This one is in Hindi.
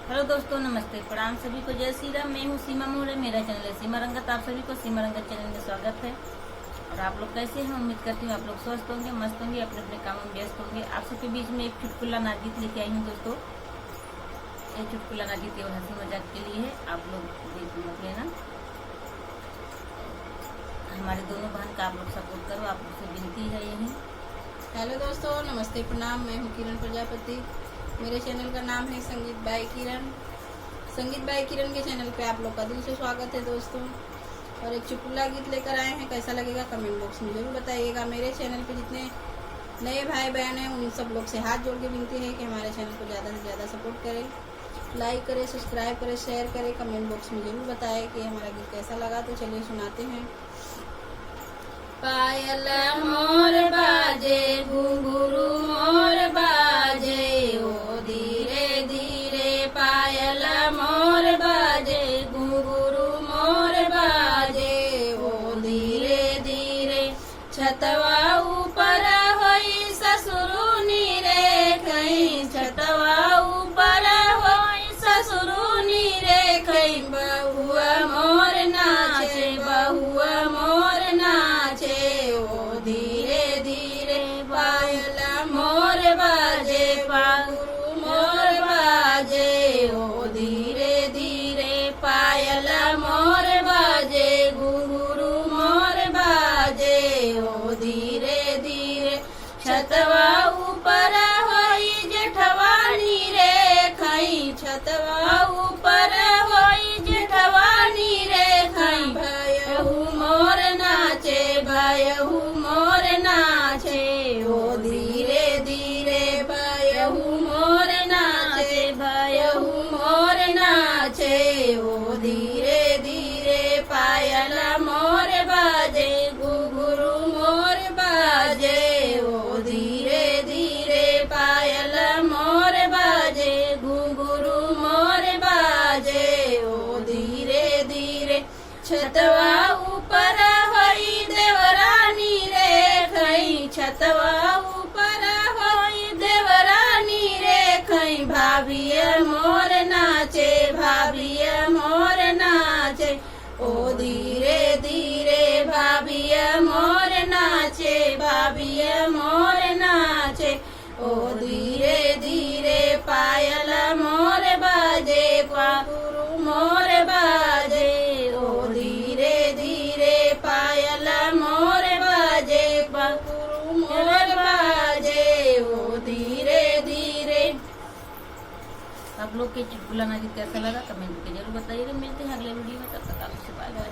हेलो दोस्तों, नमस्ते, प्रणाम सभी को, जय श्री राम। मैं हूँ सीमा मोरे, मेरा चैनल है सीमा रंगत। आप सभी को सीमा रंगत चैनल में स्वागत है। और आप लोग कैसे हैं? उम्मीद करती हूँ आप लोग स्वस्थ होंगे, मस्त होंगे, अपने अपने कामों में व्यस्त होंगे। आप सबके बीच में एक चुटकुला नागीत लेके आई हूँ दोस्तों। ये चुटकुला नागीत केवल हंसी मजाक के लिए है, आप लोग देख मत लेना। हमारे दोनों बहन का आप लोग सपोर्ट करो, आप लोग से विनती है यही। हेलो दोस्तों, नमस्ते, प्रणाम। मैं हूँ किरण प्रजापति। मेरे चैनल का नाम है संगीत बाय किरण। संगीत बाय किरण के चैनल पे आप लोग का दिल से स्वागत है दोस्तों। और एक चुटकुला गीत लेकर आए हैं, कैसा लगेगा कमेंट बॉक्स में जरूर बताइएगा। मेरे चैनल पे जितने नए भाई बहन हैं उन सब लोग से हाथ जोड़ के विनती है कि हमारे चैनल को ज़्यादा से ज़्यादा सपोर्ट करें, लाइक करें, सब्सक्राइब करें, शेयर करें। कमेंट बॉक्स में जरूर बताएं कि हमारा गीत कैसा लगा। तो चलिए सुनाते हैं। पायल मोर बाजे, घुंघरू मोर बाजे, ओ धीरे धीरे पायल मोर बाजे, घुंघरू मोर बाजे, ओ धीरे धीरे। छतवा ऊपर होई ससुरुनी रे खई, छतवा ऊपर होई ससुरुनी रे खई। बहुआ मोर नाचे, बहुआ मोर नाचे, ओ धीरे धीरे पायल मोर बाजे, घुंघरू मोर बाजे, ओ धीरे धीरे पायल मोर बाजे, घुंघरू मोर बाजे, ओ धीरे धीरे। छतवा ऊपर होई जेठवानी रे खई, छतवा ऊपर होई जेठवानी रे खई। भयहु मोर नाचे, भयहु मोर नाचे, ओ धीरे धीरे भयहु मोर नाचे, भयहु मोर नाचे, ओ धीरे धीरे पायल मोर बाजे, घुंघरू मोर बाजे, ओ धीरे धीरे पायल मोर बाजे, घुंघरू मोर बाजे, ओ धीरे धीरे। छतवा ऊपर होई देवरानी रे खई, छतवा ऊपर होई देवरानी रे खई। भाभिय मोर नाचे, भाभिय मोर नाचे, ओ धीरे धीरे भाभिय मोर नाचे, भाभिय मोर नाचे, ओ धीरे धीरे पायल मोर बाजे, घुंघरू मोर बाजे, ओ धीरे धीरे पायल मोर बाजे, घुंघरू मोर बाजे, ओ धीरे धीरे। आप लोग के चुटकुला नागीत कैसा लगा कमेंट करके जरूर बताइएगा। मिलते हैं अगले वीडियो में, तब तक आपसे बाय बाय।